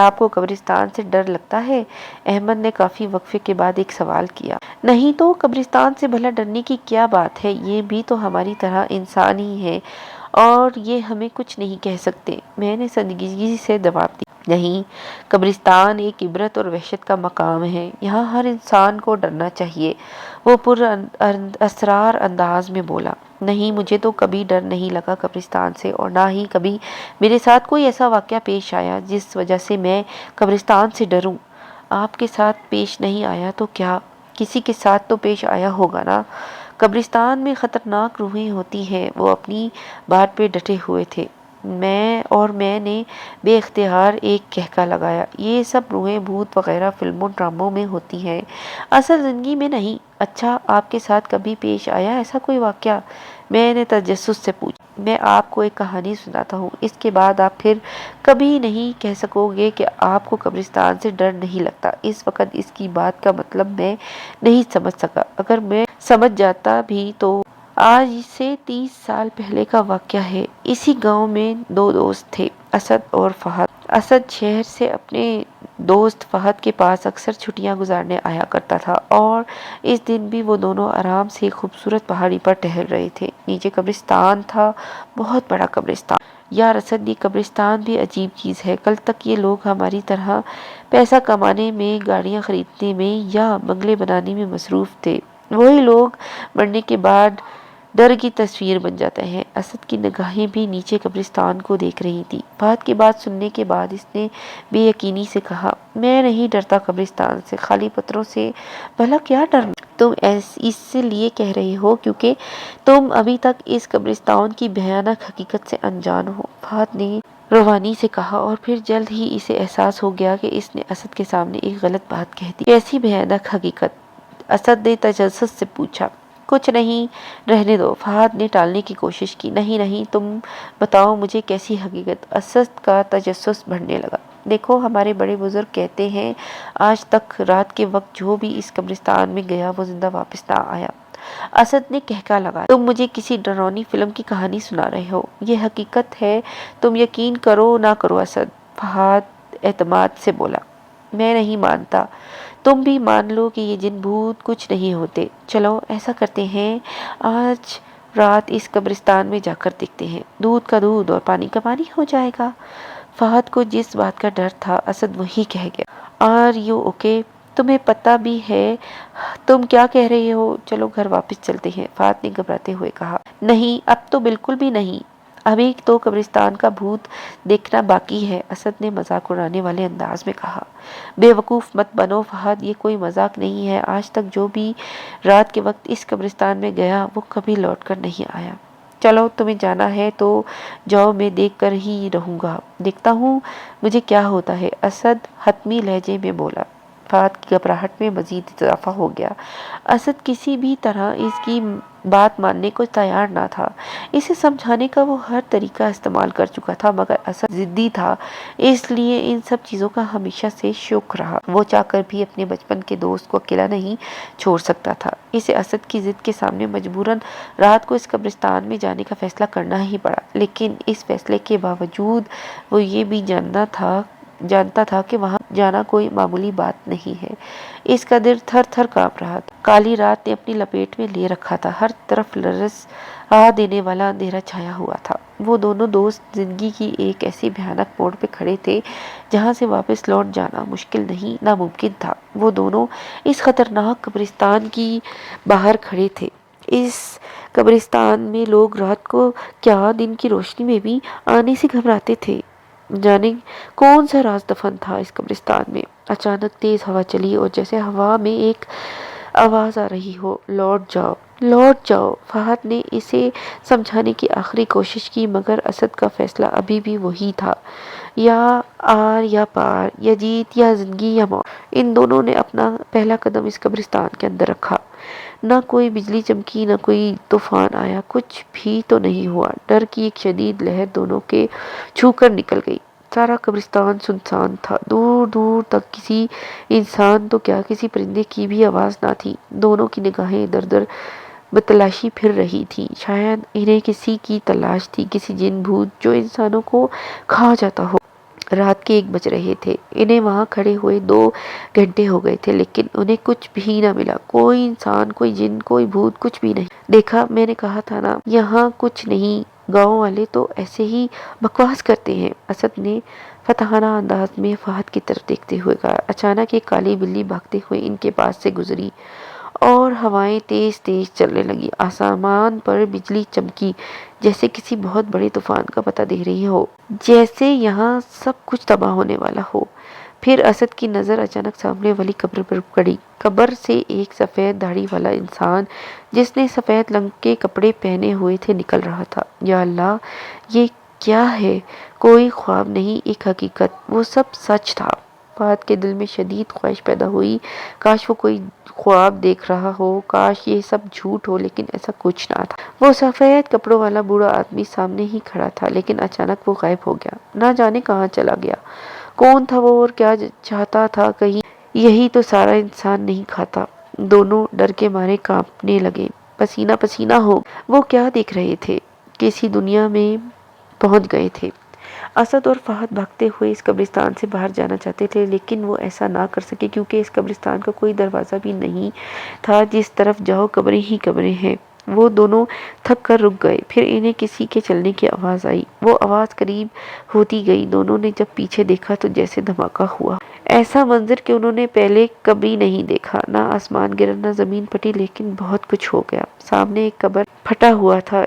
آپ کو قبرستان سے ڈر لگتا ہے؟ احمد نے کافی وقفے کے بعد ایک سوال کیا۔ نہیں تو قبرستان سے بھلا ڈرنے کی کیا بات ہے، یہ بھی تو ہماری طرح انسان ہی ہے اور یہ ہمیں کچھ نہیں کہہ سکتے، میں نے سنجیدگی سے جواب دیا۔ نہیں، قبرستان ایک عبرت اور وحشت کا مقام ہے، یہاں ہر انسان کو ڈرنا چاہیے، وہ پر اسرار انداز میں بولا۔ نہیں، مجھے تو کبھی ڈر نہیں لگا قبرستان سے، اور نہ ہی کبھی میرے ساتھ کوئی ایسا واقعہ پیش آیا جس وجہ سے میں قبرستان سے ڈروں۔ آپ کے ساتھ پیش نہیں آیا تو کیا کسی کے ساتھ تو پیش آیا ہوگا نا؟ قبرستان میں خطرناک روحیں ہوتی ہیں، وہ اپنی بات پہ ڈٹے ہوئے تھے۔ میں نے بے اختیار ایک کہکا لگایا۔ یہ سب روحیں بھوت وغیرہ فلموں ڈراموں میں ہوتی ہیں، اصل زندگی میں نہیں۔ اچھا، آپ کے ساتھ کبھی پیش آیا ایسا کوئی واقعہ؟ میں نے تجسس سے پوچھا۔ میں آپ کو ایک کہانی سناتا ہوں، اس کے بعد آپ پھر کبھی نہیں کہہ سکو گے کہ آپ کو قبرستان سے ڈر نہیں لگتا۔ اس وقت اس کی بات کا مطلب میں نہیں سمجھ سکا، اگر میں سمجھ جاتا بھی تو۔ آج سے 30 سال پہلے کا واقعہ ہے۔ اسی گاؤں میں دو دوست تھے، اسد اور فہد۔ اسد شہر سے اپنے دوست فہد کے پاس اکثر چھٹیاں گزارنے آیا کرتا تھا، اور اس دن بھی وہ دونوں آرام سے ایک خوبصورت پہاڑی پر ٹہل رہے تھے۔ نیچے قبرستان تھا، بہت بڑا قبرستان۔ یار اسد، یہ قبرستان بھی عجیب چیز ہے۔ کل تک یہ لوگ ہماری طرح پیسہ کمانے میں، گاڑیاں خریدنے میں یا بنگلے بنانے میں مصروف تھے، وہی لوگ مرنے کے بعد ڈر کی تصویر بن جاتے ہیں۔ اسد کی نگاہیں بھی نیچے قبرستان کو دیکھ رہی تھی۔ فہد کی بات سننے کے بعد اس نے بے یقینی سے کہا، میں نہیں ڈرتا قبرستان سے، خالی پتھروں سے بھلا کیا ڈرنا؟ تم اس لیے کہہ رہے ہو کیونکہ تم ابھی تک اس قبرستان کی بھیانک حقیقت سے انجان ہو، فہد نے روانی سے کہا، اور پھر جلد ہی اسے احساس ہو گیا کہ اس نے اسد کے سامنے ایک غلط بات کہہ دی۔ کیسی بھیانک حقیقت؟ اسد نے تجسس سے پوچھا۔ کچھ نہیں، رہنے دو، فہد نے ٹالنے کی کوشش کی۔ نہیں، تم بتاؤ مجھے کیسی حقیقت؟ اسد کا تجسس بڑھنے لگا۔ دیکھو، ہمارے بڑے بزرگ کہتے ہیں آج تک رات کے وقت جو بھی اس قبرستان میں گیا وہ زندہ واپس نہ آیا۔ اسد نے کہکا لگایا۔ تم مجھے کسی ڈرونی فلم کی کہانی سنا رہے ہو، یہ حقیقت ہے، تم یقین کرو نہ کرو اسد، فہد اعتماد سے بولا۔ میں نہیں مانتا، تم بھی مان لو کہ یہ جن بھوت کچھ نہیں ہوتے۔ چلو ایسا کرتے ہیں، آج رات اس قبرستان میں جا کر دیکھتے ہیں، دودھ کا دودھ اور پانی کا پانی ہو جائے گا۔ فہد کو جس بات کا ڈر تھا اسد وہی کہہ گیا۔ Are you okay? تمہیں پتہ بھی ہے تم کیا کہہ رہے ہو؟ چلو گھر واپس چلتے ہیں، فہد نے گھبراتے ہوئے کہا۔ نہیں، اب تو بالکل بھی نہیں، ابھی تو قبرستان کا بھوت دیکھنا باقی ہے، اسد نے مذاق اڑانے والے انداز میں کہا۔ بے وقوف مت بنو فہد، یہ کوئی مذاق نہیں ہے، آج تک جو بھی رات کے وقت اس قبرستان میں گیا وہ کبھی لوٹ کر نہیں آیا۔ چلو تمہیں جانا ہے تو جاؤ، میں دیکھ کر ہی رہوں گا، دیکھتا ہوں مجھے کیا ہوتا ہے، اسد حتمی لہجے میں بولا۔ فہد کی گھبراہٹ میں مزید اضافہ ہو گیا۔ اسد کسی بھی طرح اس کی بات ماننے کو تیار نہ تھا، اسے سمجھانے کا وہ ہر طریقہ استعمال کر چکا تھا، مگر اسد ضدی تھا، اس لیے ان سب چیزوں کا ہمیشہ سے شوق رہا۔ وہ چاہ کر بھی اپنے بچپن کے دوست کو اکیلا نہیں چھوڑ سکتا تھا، اسے اسد کی ضد کے سامنے مجبوراً رات کو اس قبرستان میں جانے کا فیصلہ کرنا ہی پڑا۔ لیکن اس فیصلے کے باوجود وہ یہ بھی جانتا تھا کہ وہاں جانا کوئی معمولی بات نہیں ہے، اس کا دل تھر تھر کانپ رہا تھا۔ کالی رات نے اپنی لپیٹ میں لے رکھا تھا، ہر طرف لرزا دینے والا اندھیرا چھایا ہوا تھا۔ وہ دونوں دوست زندگی کی ایک ایسی بھیانک موڑ پہ کھڑے تھے جہاں سے واپس لوٹ جانا مشکل نہیں، ناممکن تھا۔ وہ دونوں اس خطرناک قبرستان کی باہر کھڑے تھے۔ اس قبرستان میں لوگ رات کو کیا دن کی روشنی میں بھی آنے سے گھبراتے تھے۔ جانے کون سا راز دفن تھا اس قبرستان میں؟ اچانک تیز ہوا چلی اور جیسے ہوا میں ایک آواز آ رہی ہو، لوٹ جاؤ، لوٹ جاؤ۔ فہد نے اسے سمجھانے کی آخری کوشش کی، مگر اسد کا فیصلہ ابھی بھی وہی تھا، یا آر یا پار، یا جیت یا زندگی یا موت۔ ان دونوں نے اپنا پہلا قدم اس قبرستان کے اندر رکھا۔ نہ کوئی بجلی چمکی، نہ کوئی طوفان آیا، کچھ بھی تو نہیں ہوا۔ ڈر کی ایک شدید لہر دونوں کے چھو کر نکل گئی۔ سارا قبرستان سنسان تھا، دور دور تک کسی انسان تو کیا کسی پرندے کی بھی آواز نہ تھی۔ دونوں کی نگاہیں ادھر ادھر بتلاشی پھر رہی تھیں، شاید انہیں کسی کی تلاش تھی، کسی جن بھوت جو انسانوں کو کھا جاتا ہو۔ رات کے 1 بج رہے تھے۔ انہیں وہاں کھڑے ہوئے 2 گھنٹے ہو گئے تھے، لیکن انہیں کچھ بھی نہ ملا۔ کوئی انسان، کوئی جن، کوئی بھوت، کچھ بھی نہیں دیکھا۔ میں نے کہا تھا نا، یہاں کچھ نہیں، گاؤں والے تو ایسے ہی بکواس کرتے ہیں، اسد نے فتحانہ انداز میں فہد کی طرف دیکھتے ہوئے کہا۔ اچانک ایک کالی بلی بھاگتے ہوئے ان کے پاس سے گزری اور ہوائیں تیز تیز چلنے لگی۔ آسمان پر بجلی چمکی جیسے کسی بہت بڑے طوفان کا پتہ دے رہی ہو، جیسے یہاں سب کچھ تباہ ہونے والا ہو۔ پھر اسد کی نظر اچانک سامنے والی قبر پر پڑی۔ قبر سے ایک سفید داڑھی والا انسان، جس نے سفید رنگ کے کپڑے پہنے ہوئے تھے، نکل رہا تھا۔ یا اللہ، یہ کیا ہے؟ کوئی خواب نہیں، ایک حقیقت۔ وہ سب سچ تھا۔ فہد کے دل میں شدید خواہش پیدا ہوئی، کاش وہ کوئی خواب دیکھ رہا ہو، کاش یہ سب جھوٹ ہو، لیکن ایسا کچھ نہ تھا۔ وہ سفید کپڑوں والا بوڑھا آدمی سامنے ہی کھڑا تھا، لیکن اچانک وہ غائب ہو گیا۔ نہ جانے کہاں چلا گیا۔ کون تھا وہ اور کیا چاہتا تھا؟ کہیں یہی تو سارا انسان نہیں کھاتا۔ دونوں ڈر کے مارے کانپنے لگے، پسینہ پسینہ ہو گئے۔ وہ کیا دیکھ رہے تھے؟ کسی دنیا میں پہنچ گئے تھے۔ اسد اور فہد بھاگتے ہوئے اس قبرستان سے باہر جانا چاہتے تھے، لیکن وہ ایسا نہ کر سکے کیونکہ اس قبرستان کا کوئی دروازہ بھی نہیں تھا۔ جس طرف جاؤ قبریں ہی قبریں ہیں۔ وہ دونوں تھک کر رک گئے۔ پھر انہیں کسی کے چلنے کی آواز آئی۔ وہ آواز قریب ہوتی گئی۔ دونوں نے جب پیچھے دیکھا تو جیسے دھماکہ ہوا۔ ایسا منظر کہ انہوں نے پہلے کبھی نہیں دیکھا۔ نہ آسمان گرا، نہ زمین پھٹی، لیکن بہت کچھ ہو گیا۔ سامنے ایک قبر پھٹا ہوا تھا۔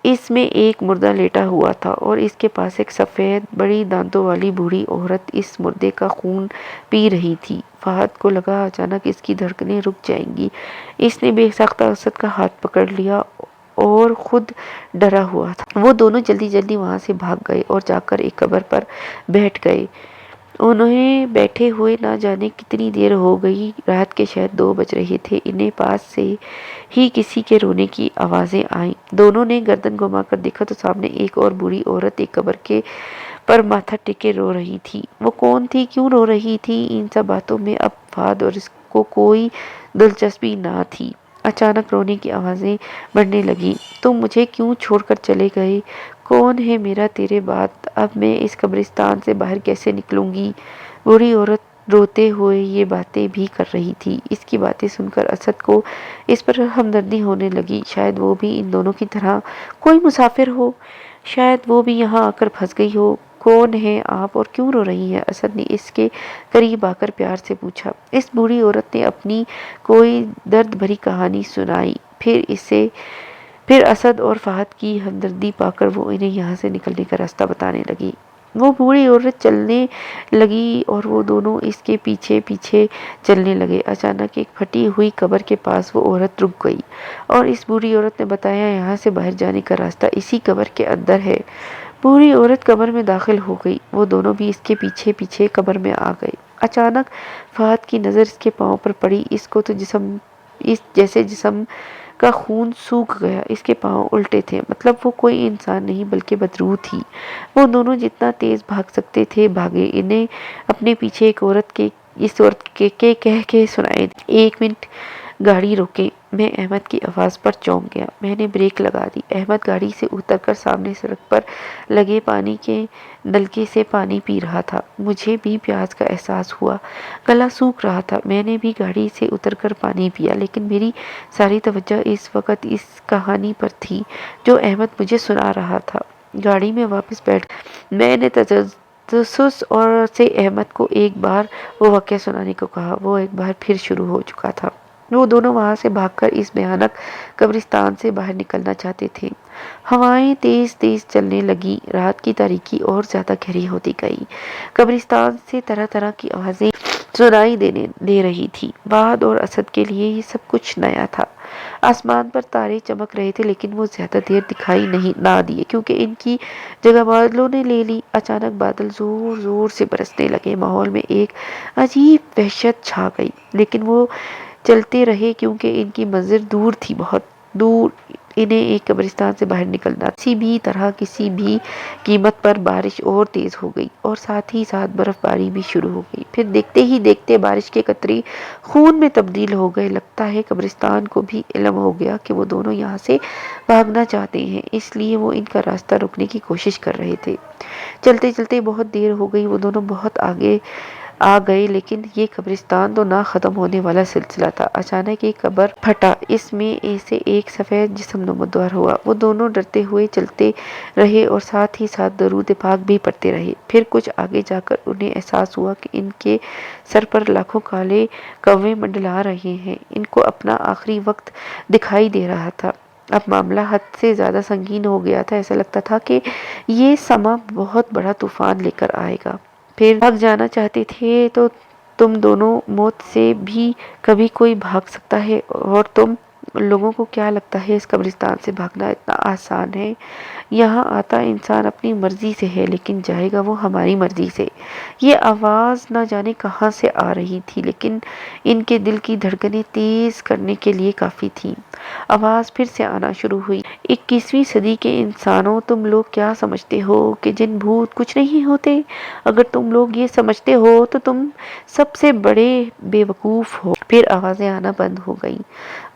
اس میں ایک مردہ لیٹا ہوا تھا اور اس کے پاس ایک سفید بڑی دانتوں والی بوڑھی عورت اس مردے کا خون پی رہی تھی۔ فہد کو لگا اچانک اس کی دھڑکنیں رک جائیں گی۔ اس نے بے ساختہ اسد کا ہاتھ پکڑ لیا اور خود ڈرا ہوا تھا۔ وہ دونوں جلدی جلدی وہاں سے بھاگ گئے اور جا کر ایک قبر پر بیٹھ گئے۔ انہیں بیٹھے ہوئے نہ جانے کتنی دیر ہو گئی۔ رات کے شاید 2 بج رہے تھے۔ انہیں پاس سے ہی کسی کے رونے کی آوازیں آئیں۔ دونوں نے گردن گھما کر دیکھا تو سامنے ایک اور بوڑھی عورت ایک قبر کے پر ماتھا ٹیکے رو رہی تھی۔ وہ کون تھی؟ کیوں رو رہی تھی؟ ان سب باتوں میں اب فہد اور اس کو کوئی دلچسپی نہ تھی۔ اچانک رونے کی آوازیں بڑھنے لگیں۔ تم مجھے کیوں چھوڑ کر چلے گئے؟ کون ہے میرا تیرے بعد؟ اب میں اس قبرستان سے باہر کیسے نکلوں گی؟ بوڑھی عورت روتے ہوئے یہ باتیں بھی کر رہی تھی۔ اس کی باتیں سن کر اسد کو اس پر ہمدردی ہونے لگی۔ شاید وہ بھی ان دونوں کی طرح کوئی مسافر ہو، شاید وہ بھی یہاں آ کر پھنس گئی ہو۔ کون ہیں آپ اور کیوں رو رہی ہیں؟ اسد نے اس کے قریب آ کر پیار سے پوچھا۔ اس بوڑھی عورت نے اپنی کوئی درد بھری کہانی سنائی۔ پھر اسد اور فہد کی ہمدردی پا کر وہ انہیں یہاں سے نکلنے کا راستہ بتانے لگی۔ وہ بوڑھی عورت چلنے لگی اور وہ دونوں اس کے پیچھے پیچھے چلنے لگے۔ اچانک ایک پھٹی ہوئی قبر کے پاس وہ عورت رک گئی اور اس بوڑھی عورت نے بتایا، یہاں سے باہر جانے کا راستہ اسی قبر کے اندر ہے۔ بوڑھی عورت قبر میں داخل ہو گئی۔ وہ دونوں بھی اس کے پیچھے پیچھے قبر میں آ گئے۔ اچانک فہد کی نظر اس کے پاؤں پر پڑی۔ اس کو تو جیسے جسم کا خون سوکھ گیا۔ اس کے پاؤں الٹے تھے، مطلب وہ کوئی انسان نہیں بلکہ بدروح تھی۔ وہ دونوں جتنا تیز بھاگ سکتے تھے بھاگے۔ انہیں اپنے پیچھے اس عورت کے کہہ کے سنائی دی، 1 منٹ گاڑی روکیں۔ میں احمد کی آواز پر چونک گیا۔ میں نے بریک لگا دی۔ احمد گاڑی سے اتر کر سامنے سڑک پر لگے پانی کے نلکے سے پانی پی رہا تھا۔ مجھے بھی پیاس کا احساس ہوا، گلا سوکھ رہا تھا۔ میں نے بھی گاڑی سے اتر کر پانی پیا، لیکن میری ساری توجہ اس وقت اس کہانی پر تھی جو احمد مجھے سنا رہا تھا۔ گاڑی میں واپس بیٹھ کر میں نے تجسس سے احمد کو ایک بار وہ واقعہ سنانے کو کہا۔ وہ ایک بار پھر شروع ہو چکا تھا۔ وہ دونوں وہاں سے بھاگ کر اس بھیانک قبرستان سے باہر نکلنا چاہتے تھے۔ ہوائیں تیز تیز چلنے لگیں۔ رات کی تاریکی اور زیادہ گہری ہوتی گئی۔ قبرستان سے طرح طرح کی آوازیں سنائی دے رہی تھی۔ فہد اور اسد کے لیے یہ سب کچھ نیا تھا۔ آسمان پر تارے چمک رہے تھے، لیکن وہ زیادہ دیر دکھائی نہ دیے کیونکہ ان کی جگہ بادلوں نے لے لی۔ اچانک بادل زور زور سے برسنے لگے۔ ماحول میں ایک عجیب وحشت چھا گئی، لیکن وہ چلتے رہے کیونکہ ان کی منزل دور تھی، بہت دور۔ انہیں ایک قبرستان سے باہر نکلنا، کسی بھی طرح کسی بھی قیمت پر بارش اور تیز ہو گئی اور ساتھ ہی ساتھ برف باری بھی شروع ہو گئی۔ پھر دیکھتے ہی دیکھتے بارش کے قطرے خون میں تبدیل ہو گئے۔ لگتا ہے قبرستان کو بھی علم ہو گیا کہ وہ دونوں یہاں سے بھاگنا چاہتے ہیں، اس لیے وہ ان کا راستہ روکنے کی کوشش کر رہے تھے۔ چلتے چلتے بہت دیر ہو گئی، وہ دونوں بہت آگے آ گئے، لیکن یہ قبرستان تو نہ ختم ہونے والا سلسلہ تھا۔ اچانک ایک قبر پھٹا، اس میں سے ایک سفید جسم نمودار ہوا۔ وہ دونوں ڈرتے ہوئے چلتے رہے اور ساتھ ہی ساتھ درود پاک بھی پڑھتے رہے۔ پھر کچھ آگے جا کر انہیں احساس ہوا کہ ان کے سر پر لاکھوں کالے کوے منڈلا رہے ہیں۔ ان کو اپنا آخری وقت دکھائی دے رہا تھا۔ اب معاملہ حد سے زیادہ سنگین ہو گیا تھا۔ ایسا لگتا تھا کہ یہ سماں بہت بڑا طوفان لے کر آئے گا۔ پھر بھاگ جانا چاہتے تھے تو تم دونوں، موت سے بھی کبھی کوئی بھاگ سکتا ہے، اور تم لوگوں کو کیا لگتا ہے اس قبرستان سے بھاگنا اتنا آسان ہے؟ یہاں آتا انسان اپنی مرضی سے ہے، لیکن جائے گا وہ ہماری مرضی سے۔ یہ آواز نہ جانے کہاں سے آ رہی تھی، لیکن ان کے دل کی دھڑکنیں تیز کرنے کے لیے کافی تھیں۔ آواز پھر سے آنا شروع ہوئی۔ 21ویں صدی کے انسانوں، تم لوگ کیا سمجھتے ہو کہ جن بھوت کچھ نہیں ہوتے؟ اگر تم لوگ یہ سمجھتے ہو تو تم سب سے بڑے بے وقوف ہو۔ پھر آوازیں آنا بند ہو گئیں۔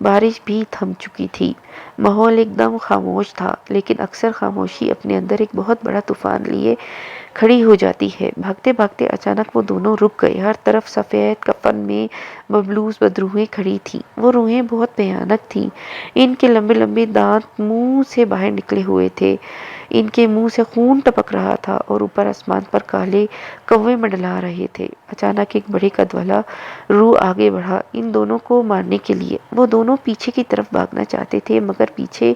بارش بھی تھم چکی تھی۔ ماحول ایک دم خاموش تھا، لیکن اکثر خاموشی اپنے اندر ایک بہت بڑا طوفان لیے کھڑی ہو جاتی ہے۔ بھاگتے بھاگتے اچانک وہ دونوں رک گئے۔ ہر طرف سفید کفن میں ملبوس بدروحیں کھڑی تھیں۔ وہ روحیں بہت بھیانک تھیں۔ ان کے لمبے لمبے دانت منہ سے باہر نکلے ہوئے تھے، ان کے منہ سے خون ٹپک رہا تھا اور اوپر آسمان پر کالے کوے منڈلا رہے تھے۔ اچانک ایک بڑے قد والا روح آگے بڑھا ان دونوں کو مارنے کے لیے۔ وہ دونوں پیچھے کی طرف بھاگنا چاہتے تھے، مگر پیچھے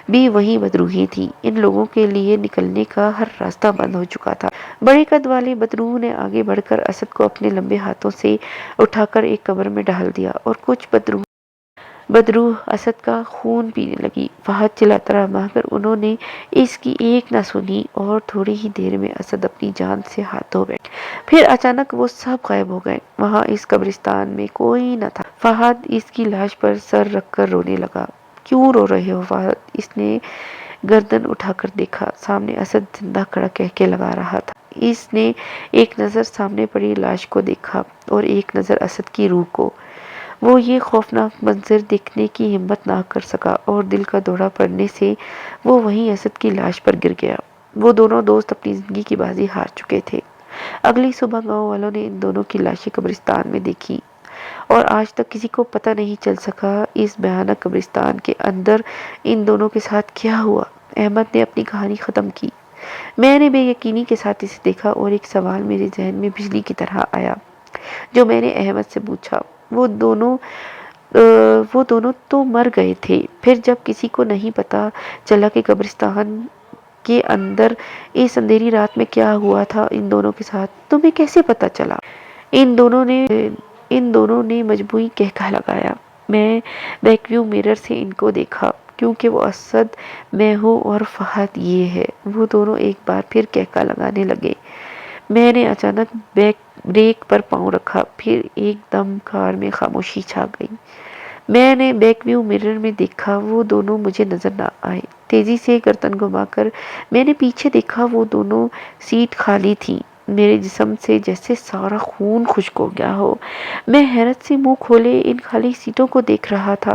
بھی وہی بدروحیں تھیں۔ ان لوگوں کے لیے نکلنے کا ہر راستہ بند ہو چکا تھا۔ بڑے قد والے بدروح نے آگے بڑھ کر اسد کو اپنے لمبے ہاتھوں سے اٹھا کر ایک قبر میں ڈال دیا، اور کچھ بدروح اسد کا خون پینے لگی۔ فہد چلاتا رہا، مگر انہوں نے اس کی ایک نہ سنی، اور تھوڑی ہی دیر میں اسد اپنی جان سے ہاتھ دھو بیٹھا۔ پھر اچانک وہ سب غائب ہو گئے۔ وہاں اس قبرستان میں کوئی نہ تھا۔ فہد اس کی لاش پر سر رکھ کر رونے لگا۔ کیوں رو رہے ہو فہد؟ اس نے گردن اٹھا کر دیکھا۔ سامنے اسد زندہ کڑا کہکے لگا رہا تھا۔ اس نے ایک نظر سامنے پڑی لاش کو دیکھا اور ایک نظر اسد کی روح کو۔ وہ یہ خوفناک منظر دیکھنے کی ہمت نہ کر سکا، اور دل کا دورہ پڑنے سے وہ وہیں اسد کی لاش پر گر گیا۔ وہ دونوں دوست اپنی زندگی کی بازی ہار چکے تھے۔ اگلی صبح گاؤں والوں نے ان دونوں کی لاشیں قبرستان میں دیکھی، اور آج تک کسی کو پتہ نہیں چل سکا اس بھیانک قبرستان کے اندر ان دونوں کے ساتھ کیا ہوا۔ احمد نے اپنی کہانی ختم کی۔ میں نے بے یقینی کے ساتھ اسے دیکھا، اور ایک سوال میرے ذہن میں بجلی کی طرح آیا جو میں نے احمد سے پوچھا، وہ دونوں تو مر گئے تھے، پھر جب کسی کو نہیں پتہ چلا کہ قبرستان کے اندر اس اندھیری رات میں کیا ہوا تھا ان دونوں کے ساتھ، تمہیں کیسے پتہ چلا؟ ان دونوں نے مجموعی کہکہا لگایا۔ میں ویکیوم میرر سے ان کو دیکھا، کیونکہ وہ اسد، میں ہوں اور فہد یہ ہے۔ وہ دونوں ایک بار پھر کہکہا لگانے لگے۔ میں نے اچانک بریک پر پاؤں رکھا، پھر ایک دم کار میں خاموشی چھا گئی۔ میں نے بیک ویو مرر میں دیکھا، وہ دونوں مجھے نظر نہ آئے۔ تیزی سے گردن گھما کر میں نے پیچھے دیکھا، وہ دونوں سیٹ خالی تھی۔ میرے جسم سے جیسے سارا خون خشک ہو گیا ہو۔ میں حیرت سے منہ کھولے ان خالی سیٹوں کو دیکھ رہا تھا۔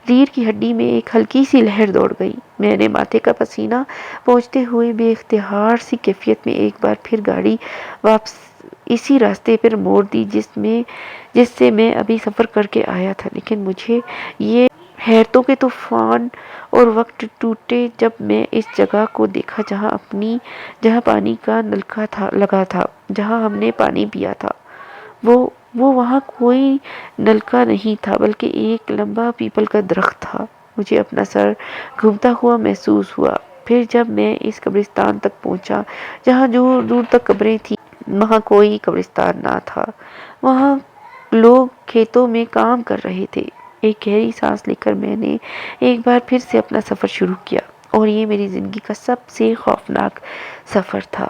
ریڑھ کی ہڈی میں ایک ہلکی سی لہر دوڑ گئی۔ میں نے ماتھے کا پسینہ پونچھتے ہوئے بے اختیار سی کیفیت میں ایک بار پھر گاڑی واپس اسی راستے پر موڑ دی جس سے میں ابھی سفر کر کے آیا تھا، لیکن مجھے یہ حیرتوں کے طوفان اور وقت ٹوٹے جب میں اس جگہ کو دیکھا جہاں پانی کا نلکا لگا تھا، جہاں ہم نے پانی پیا تھا۔ وہ وہاں کوئی نلکا نہیں تھا، بلکہ ایک لمبا پیپل کا درخت تھا۔ مجھے اپنا سر گھومتا ہوا محسوس ہوا۔ پھر جب میں اس قبرستان تک پہنچا جہاں دور دور تک قبریں تھیں، وہاں کوئی قبرستان نہ تھا۔ وہاں لوگ کھیتوں میں کام کر رہے تھے۔ ایک گہری سانس لے کر میں نے ایک بار پھر سے اپنا سفر شروع کیا، اور یہ میری زندگی کا سب سے خوفناک سفر تھا۔